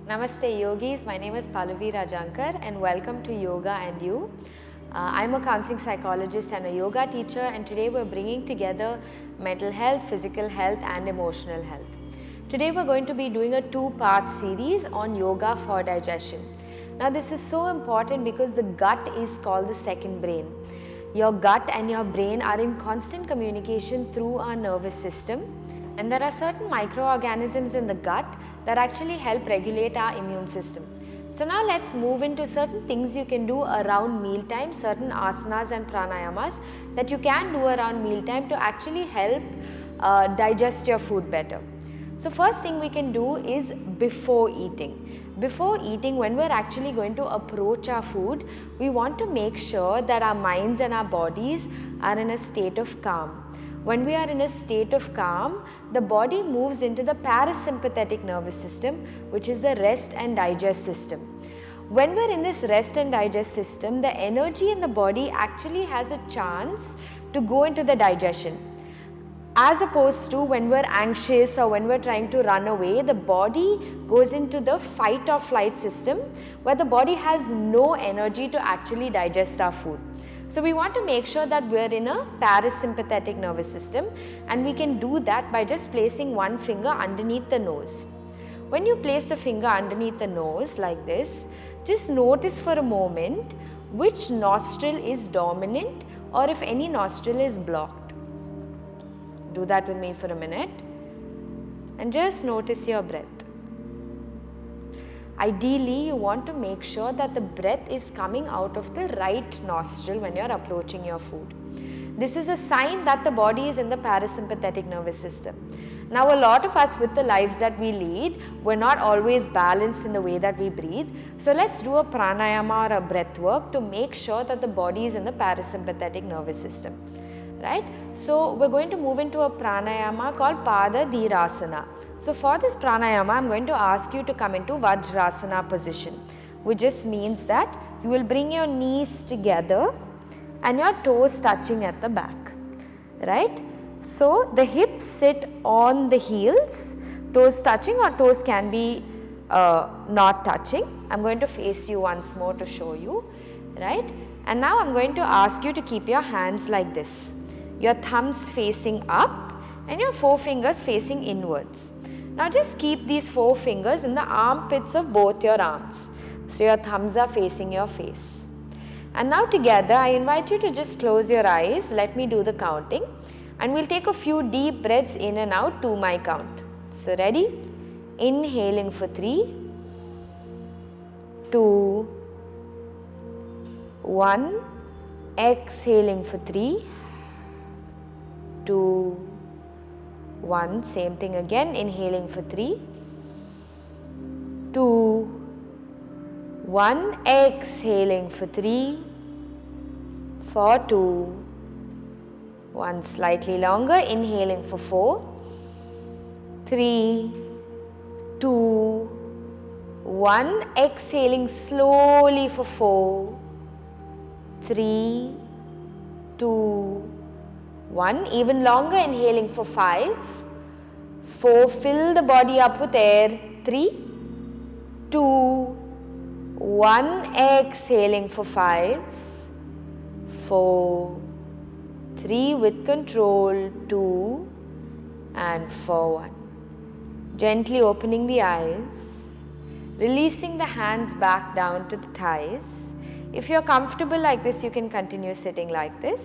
Namaste yogis, my name is Pallavi Rajankar and welcome to Yoga and You. I'm a counseling psychologist and a yoga teacher, and today we're bringing together mental health, physical health and emotional health. Today we're going to be doing a two-part series on yoga for digestion. Now this is so important because the gut is called the second brain. Your gut and your brain are in constant communication through our nervous system, and there are certain microorganisms in the gut that actually help regulate our immune system. So now let's move into certain things you can do around mealtime, certain asanas and pranayamas that you can do around mealtime to actually help digest your food better. So first thing we can do is before eating. Before eating, when we're actually going to approach our food, we want to make sure that our minds and our bodies are in a state of calm. When we are in a state of calm, the body moves into the parasympathetic nervous system, which is the rest and digest system. When we're in this rest and digest system, the energy in the body actually has a chance to go into the digestion. As opposed to when we're anxious or when we're trying to run away, the body goes into the fight or flight system where the body has no energy to actually digest our food. So we want to make sure that we're in a parasympathetic nervous system, and we can do that by just placing one finger underneath the nose. When you place the finger underneath the nose like this, just notice for a moment which nostril is dominant or if any nostril is blocked. Do that with me for a minute and just notice your breath. Ideally, you want to make sure that the breath is coming out of the right nostril when you are approaching your food. This is a sign that the body is in the parasympathetic nervous system. Now, a lot of us with the lives that we lead, we're not always balanced in the way that we breathe. So let's do a pranayama or a breath work to make sure that the body is in the parasympathetic nervous system. Right? So we're going to move into a pranayama called Dhanurasana. So for this pranayama, I'm going to ask you to come into Vajrasana position, which just means that you will bring your knees together and your toes touching at the back, right? So the hips sit on the heels, toes touching, or toes can be not touching. I'm going to face you once more to show you, right? And now I'm going to ask you to keep your hands like this, your thumbs facing up and your forefingers facing inwards. Now just keep these four fingers in the armpits of both your arms. So your thumbs are facing your face. And now together I invite you to just close your eyes. Let me do the counting. And we'll take a few deep breaths in and out to my count. So ready? Inhaling for 3, 2, 1. Exhaling for 3, 2, 1. Same thing again. Inhaling for 3, 2, 1. Exhaling for 3, for 2, 1. Slightly longer. Inhaling for 4, 3, 2, 1. Exhaling slowly for 4, 3, 2, 1. Even longer. Inhaling for 5, 4. Fill the body up with air. 3, 2, 1. Exhaling for 5, 4, 3. With control. 2 and 4, 1. Gently opening the eyes, releasing the hands back down to the thighs. If you're comfortable like this, you can continue sitting like this.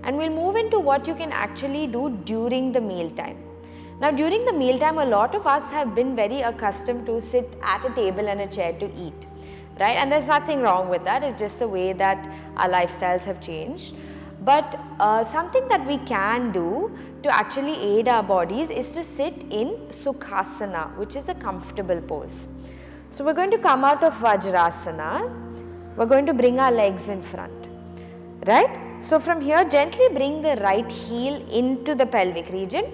And we'll move into what you can actually do during the meal time. Now during the meal time, a lot of us have been very accustomed to sit at a table and a chair to eat, right? And there's nothing wrong with that. It's just the way that our lifestyles have changed. But something that we can do to actually aid our bodies is to sit in Sukhasana, which is a comfortable pose. So we're going to come out of Vajrasana. We're going to bring our legs in front, right? So from here, gently bring the right heel into the pelvic region,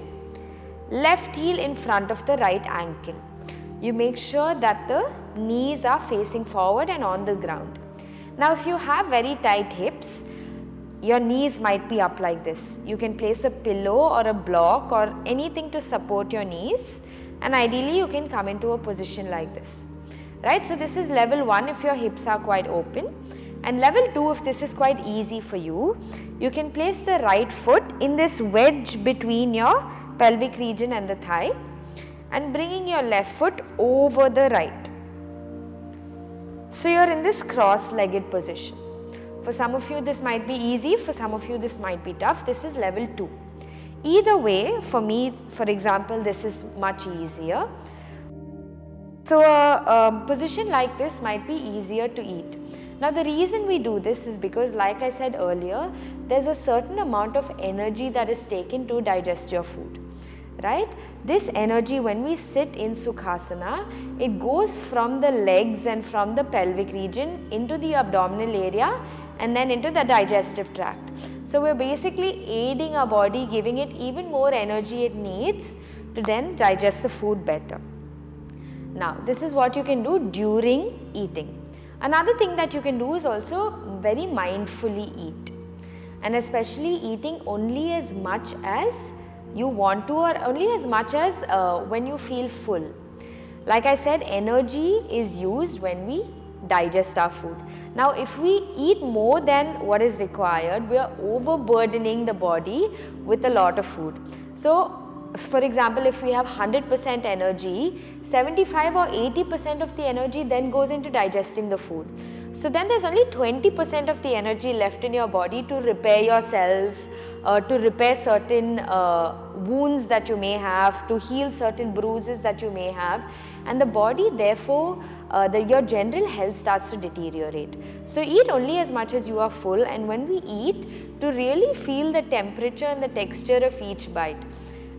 left heel in front of the right ankle. You make sure that the knees are facing forward and on the ground. Now if you have very tight hips, your knees might be up like this. You can place a pillow or a block or anything to support your knees and ideally you can come into a position like this, right. So this is level 1 if your hips are quite open, and level 2 if this is quite easy for you, you can place the right foot in this wedge between your pelvic region and the thigh and bringing your left foot over the right. So you are in this cross-legged position. For some of you this might be easy, for some of you this might be tough. This is level 2. Either way, for me, for example, this is much easier. So a position like this might be easier to eat. Now the reason we do this is because, like I said earlier, there's a certain amount of energy that is taken to digest your food, right. This energy, when we sit in Sukhasana, it goes from the legs and from the pelvic region into the abdominal area and then into the digestive tract. So we're basically aiding our body, giving it even more energy it needs to then digest the food better. Now this is what you can do during eating. Another thing that you can do is also very mindfully eat, and especially eating only as much as you want to, or only as much as when you feel full. Like I said, energy is used when we digest our food. Now if we eat more than what is required, we are overburdening the body with a lot of food. So for example, if we have 100% energy, 75 or 80% of the energy then goes into digesting the food. So then there's only 20% of the energy left in your body to repair yourself, to repair certain wounds that you may have, to heal certain bruises that you may have, and the body therefore your general health starts to deteriorate. So eat only as much as you are full, and when we eat, to really feel the temperature and the texture of each bite.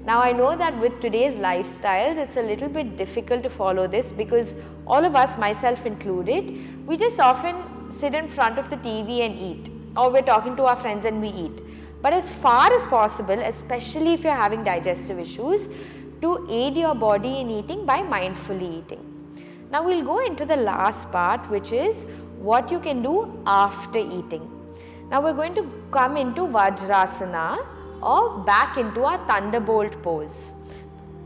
Now I know that with today's lifestyles it's a little bit difficult to follow this, because all of us, myself included, we just often sit in front of the TV and eat, or we're talking to our friends and we eat. But as far as possible, especially if you're having digestive issues, to aid your body in eating by mindfully eating. Now we'll go into the last part, which is what you can do after eating. Now we're going to come into Vajrasana, or back into our Thunderbolt Pose,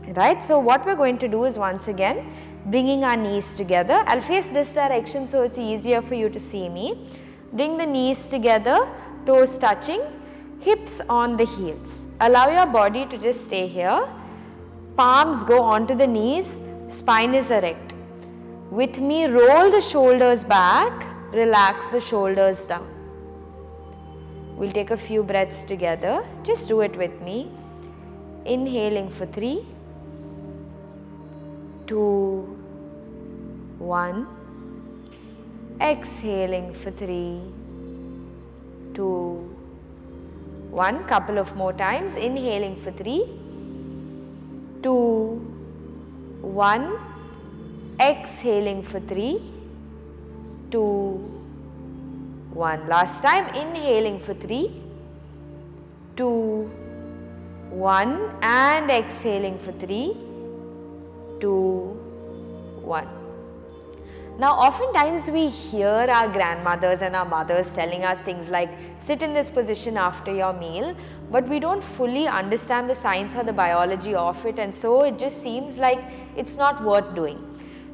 right. So what we're going to do is, once again, bringing our knees together. I'll face this direction so it's easier for you to see me. Bring the knees together, toes touching, hips on the heels. Allow your body to just stay here. Palms go onto the knees, spine is erect. With me, roll the shoulders back, relax the shoulders down. We'll take a few breaths together. Just do it with me. Inhaling for 3, 2, 1. Exhaling for 3, 2, 1. Couple of more times. Inhaling for 3, 2, 1. Exhaling for 3, 2, 1. Last time. Inhaling for 3, 2, 1, and exhaling for 3, 2, 1. Now oftentimes we hear our grandmothers and our mothers telling us things like sit in this position after your meal, but we don't fully understand the science or the biology of it, and so it just seems like it's not worth doing.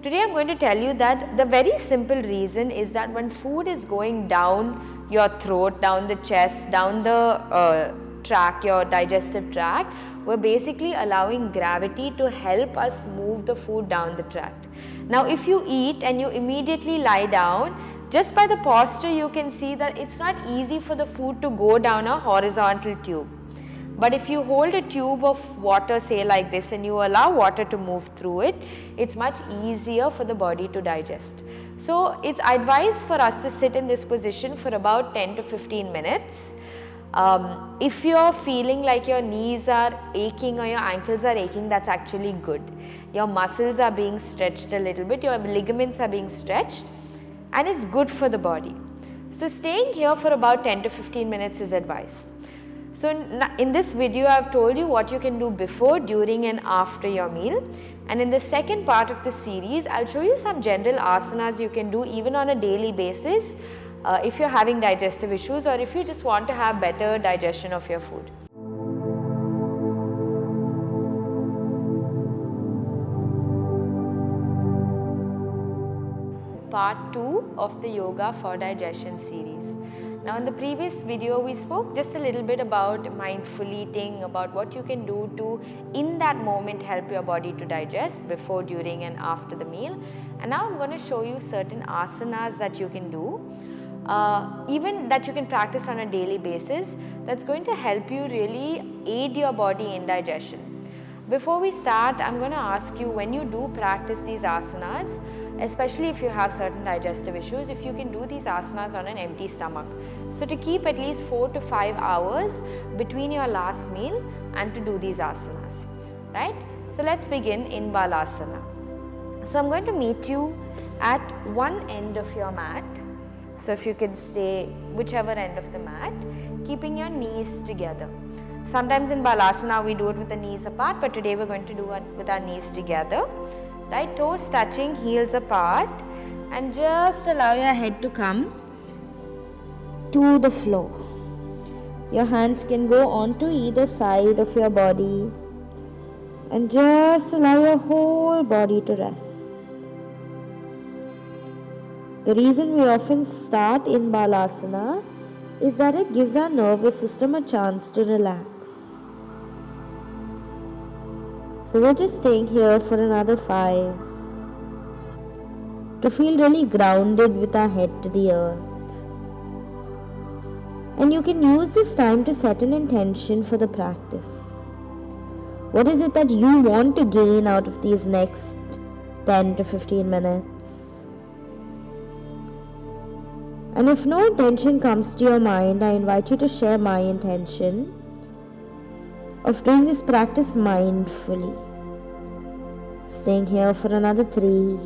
Today I am going to tell you that the very simple reason is that when food is going down your throat, down the chest, down the tract, your digestive tract, we're basically allowing gravity to help us move the food down the tract. Now if you eat and you immediately lie down, just by the posture you can see that it's not easy for the food to go down a horizontal tube. But if you hold a tube of water, say like this, and you allow water to move through it, it's much easier for the body to digest. So it's advised for us to sit in this position for about 10 to 15 minutes. If you're feeling like your knees are aching or your ankles are aching, that's actually good. Your muscles are being stretched a little bit, your ligaments are being stretched, and it's good for the body. So staying here for about 10 to 15 minutes is advised. So in this video I have told you what you can do before, during and after your meal, and in the second part of the series I'll show you some general asanas you can do even on a daily basis if you're having digestive issues or if you just want to have better digestion of your food. part 2 of the Yoga for Digestion series. Now in the previous video we spoke just a little bit about mindful eating, about what you can do to in that moment help your body to digest before, during and after the meal. And now I'm going to show you certain asanas that you can do, even that you can practice on a daily basis, that's going to help you really aid your body in digestion. Before we start, I'm going to ask you, when you do practice these asanas, especially if you have certain digestive issues, if you can do these asanas on an empty stomach. So to keep at least 4 to 5 hours between your last meal and to do these asanas, right? So let's begin in Balasana. So I'm going to meet you at one end of your mat. So if you can stay whichever end of the mat, keeping your knees together. Sometimes in Balasana we do it with the knees apart, but today we're going to do it with our knees together. Right, toes touching, heels apart, and just allow your head to come to the floor. Your hands can go onto either side of your body and just allow your whole body to rest. The reason we often start in Balasana is that it gives our nervous system a chance to relax. So we're just staying here for another 5 to feel really grounded with our head to the earth. And you can use this time to set an intention for the practice. What is it that you want to gain out of these next 10 to 15 minutes? And if no intention comes to your mind, I invite you to share my intention of doing this practice mindfully. Staying here for another 3.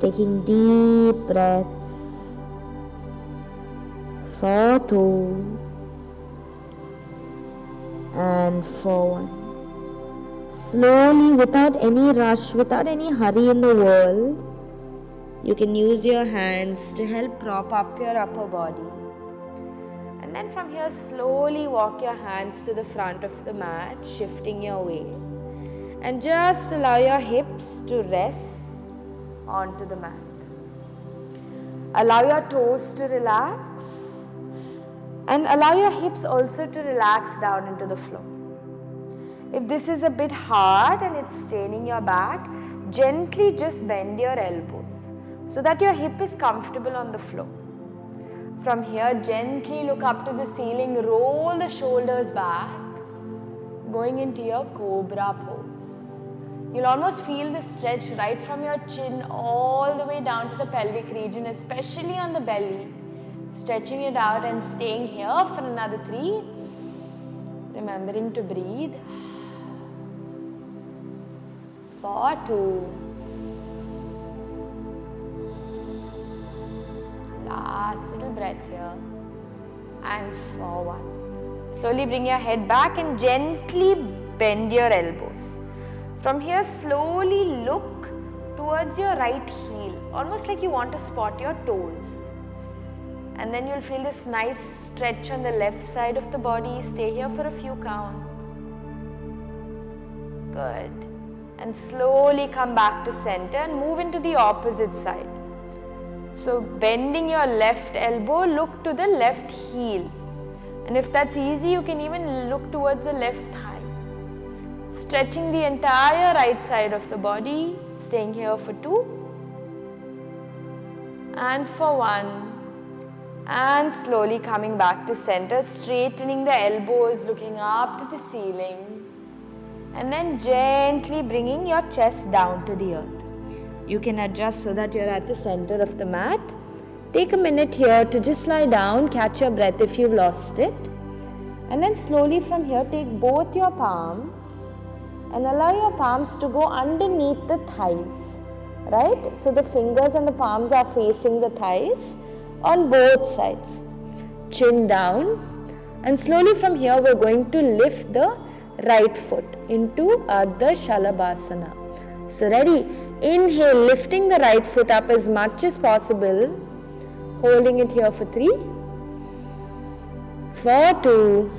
Taking deep breaths. For 2. And for 1. Slowly, without any rush, without any hurry in the world, you can use your hands to help prop up your upper body. And then from here, slowly walk your hands to the front of the mat, shifting your weight. And just allow your hips to rest onto the mat. Allow your toes to relax. And allow your hips also to relax down into the floor. If this is a bit hard and it's straining your back, gently just bend your elbows so that your hip is comfortable on the floor. From here, gently look up to the ceiling, roll the shoulders back, going into your Cobra pose. You'll almost feel the stretch right from your chin all the way down to the pelvic region, especially on the belly. Stretching it out and staying here for another 3. Remembering to breathe. For 2. Last little breath here, and for 1. Slowly bring your head back and gently bend your elbows. From here, slowly look towards your right heel, almost like you want to spot your toes. And then you'll feel this nice stretch on the left side of the body. Stay here for a few counts. Good. And slowly come back to center and move into the opposite side. So bending your left elbow, look to the left heel. And if that's easy, you can even look towards the left thigh. Stretching the entire right side of the body, staying here for 2. And for 1. And slowly coming back to center, straightening the elbows, looking up to the ceiling. And then gently bringing your chest down to the earth. You can adjust so that you're at the center of the mat. Take a minute here to just lie down, catch your breath if you've lost it. And then slowly from here, take both your palms and allow your palms to go underneath the thighs. Right? So the fingers and the palms are facing the thighs on both sides. Chin down. And slowly from here, we're going to lift the right foot into Ardha Shalabhasana. So ready? Inhale, lifting the right foot up as much as possible, holding it here for 3, for 2.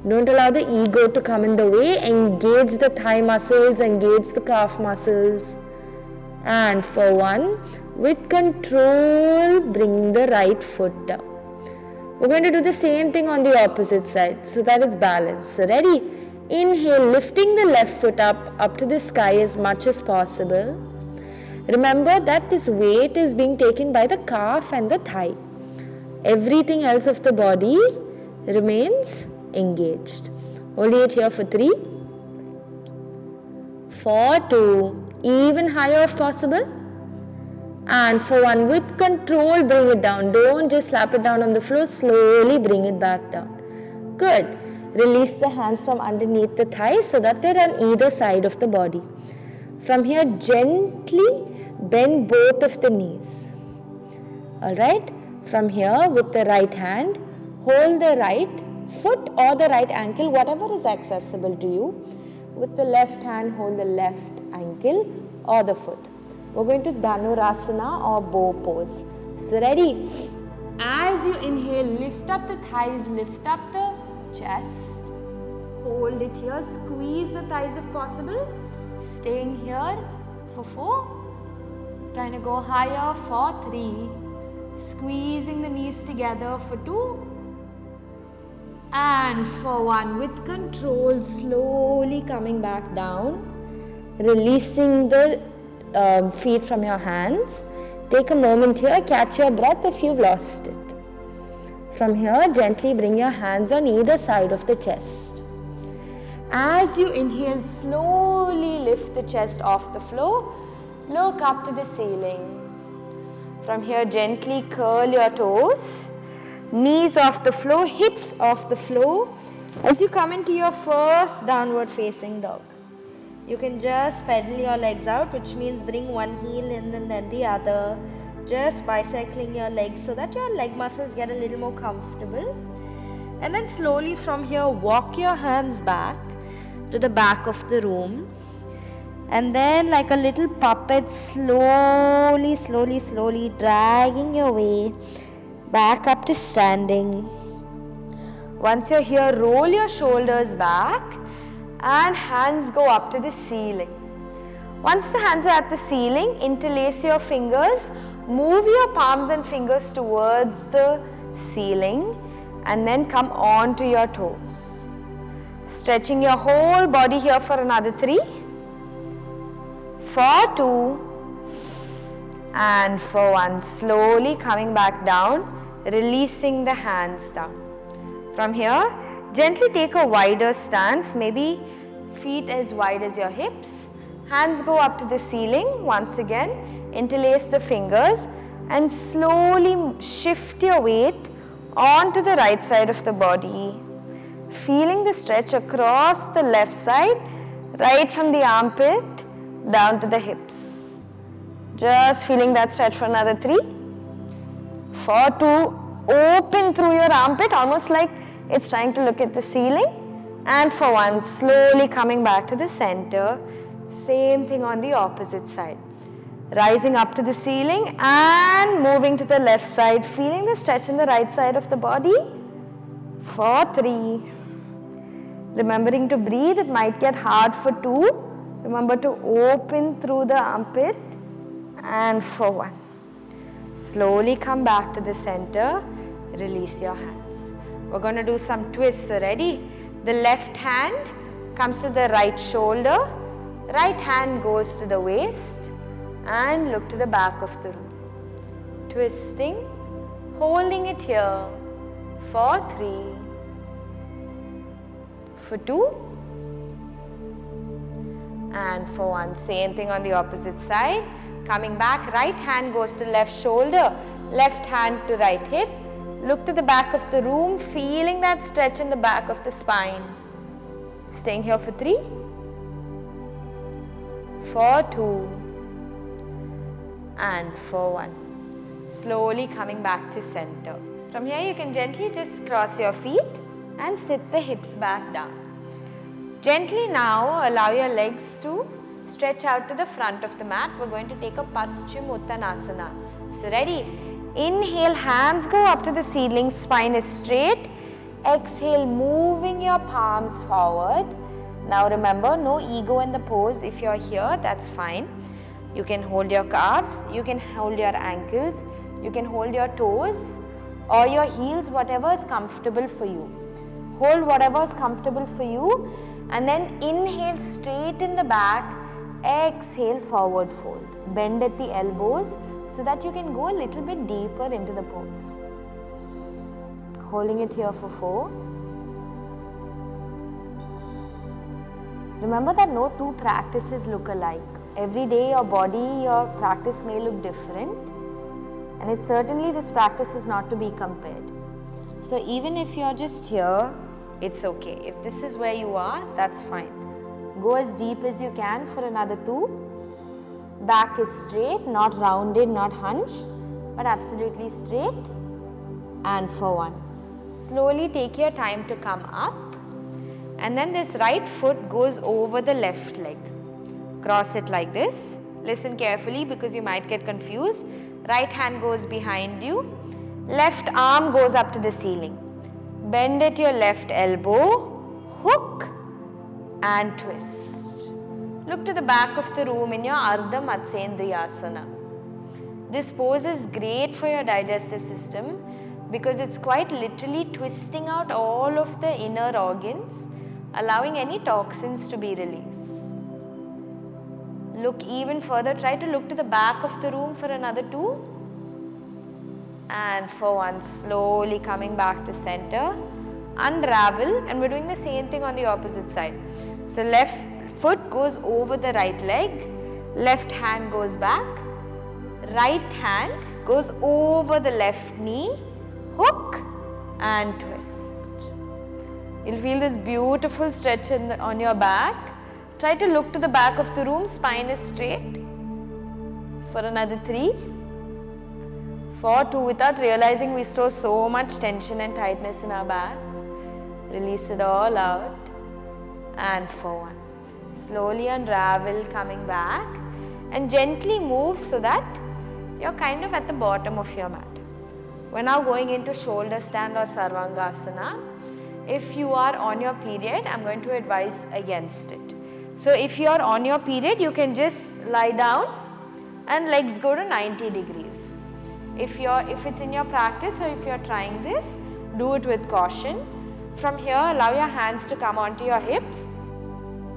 Don't allow the ego to come in the way. Engage the thigh muscles, engage the calf muscles, And for 1, with control, bring the right foot down. We're going to do the same thing on the opposite side so that it's balanced. So ready? Inhale, lifting the left foot up to the sky as much as possible. Remember that this weight is being taken by the calf and the thigh. Everything else of the body remains engaged. Hold it here for 3, for 2, even higher if possible. And for 1, with control, bring it down. Don't just slap it down on the floor, slowly bring it back down. Good. Release the hands from underneath the thighs so that they're on either side of the body. From here, gently bend both of the knees. Alright? From here, with the right hand, hold the right foot or the right ankle, whatever is accessible to you. With the left hand, hold the left ankle or the foot. We're going to Dhanurasana or bow pose. So ready? As you inhale, lift up the thighs, lift up the chest. Hold it here, squeeze the thighs if possible. Staying here for 4. Trying to go higher for 3. Squeezing the knees together for 2. And for 1, with control, slowly coming back down. Releasing the feet from your hands. Take a moment here, catch your breath if you've lost it. From here, gently bring your hands on either side of the chest. As you inhale, slowly lift the chest off the floor. Look up to the ceiling. From here, gently curl your toes. Knees off the floor, hips off the floor. As you come into your first downward facing dog. You can just pedal your legs out, which means bring one heel in and then the other. Just bicycling your legs so that your leg muscles get a little more comfortable. And then slowly from here, walk your hands back to the back of the room. And then like a little puppet, slowly dragging your way back up to standing. Once you're here, roll your shoulders back. And hands go up to the ceiling. Once the hands are at the ceiling, interlace your fingers, move your palms and fingers towards the ceiling and then come on to your toes. Stretching your whole body here for another 3, for 2 and for 1. Slowly coming back down, releasing the hands down. From here, gently take a wider stance, maybe feet as wide as your hips. Hands go up to the ceiling. Once again, interlace the fingers and slowly shift your weight onto the right side of the body. Feeling the stretch across the left side, right from the armpit down to the hips. Just feeling that stretch for another 3, for 2, open through your armpit, almost like it's trying to look at the ceiling. And for 1, slowly coming back to the center. Same thing on the opposite side. Rising up to the ceiling and moving to the left side. Feeling the stretch in the right side of the body. For 3. Remembering to breathe. It might get hard for 2. Remember to open through the armpit. And for 1. Slowly come back to the center. Release your hands. We're going to do some twists. So ready? The left hand comes to the right shoulder. Right hand goes to the waist. And look to the back of the room. Twisting. Holding it here. For 3. For 2. And for 1. Same thing on the opposite side. Coming back, right hand goes to left shoulder. Left hand to right hip. Look to the back of the room, feeling that stretch in the back of the spine. Staying here for 3, for 2, and for 1. Slowly coming back to center. From here, you can gently just cross your feet and sit the hips back down. Gently now, allow your legs to stretch out to the front of the mat. We're going to take a Paschimottanasana. So ready? Inhale, hands go up to the ceiling, spine is straight. Exhale, moving your palms forward. Now remember, no ego in the pose. If you're here, that's fine. You can hold your calves, you can hold your ankles, you can hold your toes or your heels, whatever is comfortable for you. Hold whatever is comfortable for you and then inhale, straighten the back, exhale, forward fold. Bend at the elbows so that you can go a little bit deeper into the pose. Holding it here for 4. Remember that no two practices look alike. Every day your body, your practice may look different, and it's certainly this practice is not to be compared. So even if you're just here, it's okay. If this is where you are, that's fine. Go as deep as you can for another 2. Back is straight, not rounded, not hunched, but absolutely straight. And for 1. Slowly take your time to come up, and then this right foot goes over the left leg. Cross it like this. Listen carefully because you might get confused. Right hand goes behind you, left arm goes up to the ceiling. Bend at your left elbow, hook and twist. Look to the back of the room in your Ardha Matsyendrayasana. This pose is great for your digestive system because it's quite literally twisting out all of the inner organs, allowing any toxins to be released. Look even further, try to look to the back of the room for another 2. And for 1, slowly coming back to center, unravel, and we're doing the same thing on the opposite side. So left foot goes over the right leg, left hand goes back, right hand goes over the left knee, hook and twist. You'll feel this beautiful stretch on your back. Try to look to the back of the room, spine is straight. For another 3, for 2, without realizing we store so much tension and tightness in our backs. Release it all out. And for 1. Slowly unravel, coming back and gently move so that you're kind of at the bottom of your mat. We're now going into shoulder stand or Sarvangasana. If you are on your period, I'm going to advise against it. So if you are on your period, you can just lie down and legs go to 90 degrees. If it's in your practice or if you're trying this, do it with caution. From here, allow your hands to come onto your hips.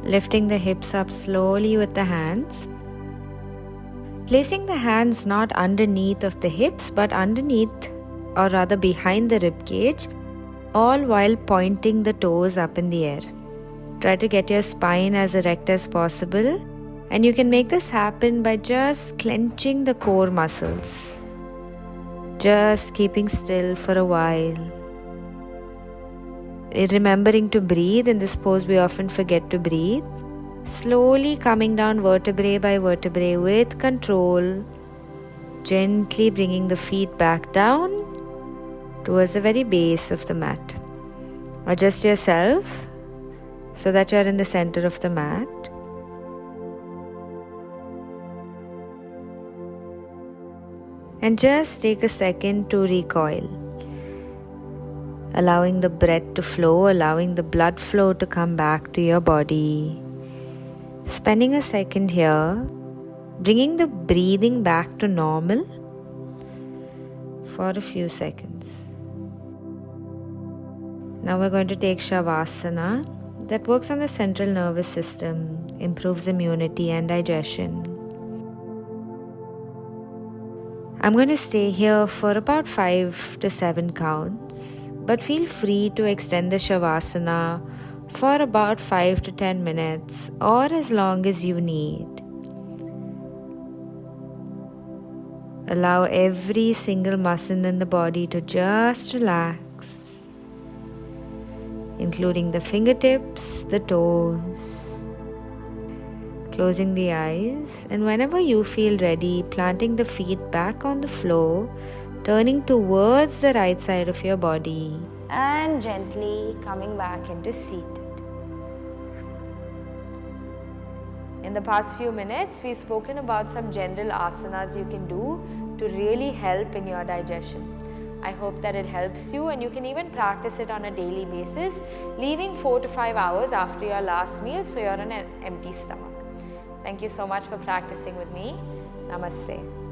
Lifting the hips up slowly with the hands. Placing the hands not underneath of the hips but underneath, or rather behind the rib cage, all while pointing the toes up in the air. Try to get your spine as erect as possible, and you can make this happen by just clenching the core muscles. Just keeping still for a while. Remembering to breathe. In this pose we often forget to breathe. Slowly coming down vertebrae by vertebrae with control. Gently bringing the feet back down towards the very base of the mat. Adjust yourself so that you are in the center of the mat. And just take a second to recoil. Allowing the breath to flow, allowing the blood flow to come back to your body. Spending a second here, bringing the breathing back to normal for a few seconds. Now we're going to take Shavasana that works on the central nervous system, improves immunity and digestion. I'm going to stay here for about 5 to 7 counts, but feel free to extend the Shavasana for about 5 to 10 minutes or as long as you need. Allow every single muscle in the body to just relax, including the fingertips, the toes. Closing the eyes, and whenever you feel ready, planting the feet back on the floor, turning towards the right side of your body and gently coming back into seated. In the past few minutes, we've spoken about some general asanas you can do to really help in your digestion. I hope that it helps you, and you can even practice it on a daily basis, leaving 4 to 5 hours after your last meal so you're on an empty stomach. Thank you so much for practicing with me. Namaste.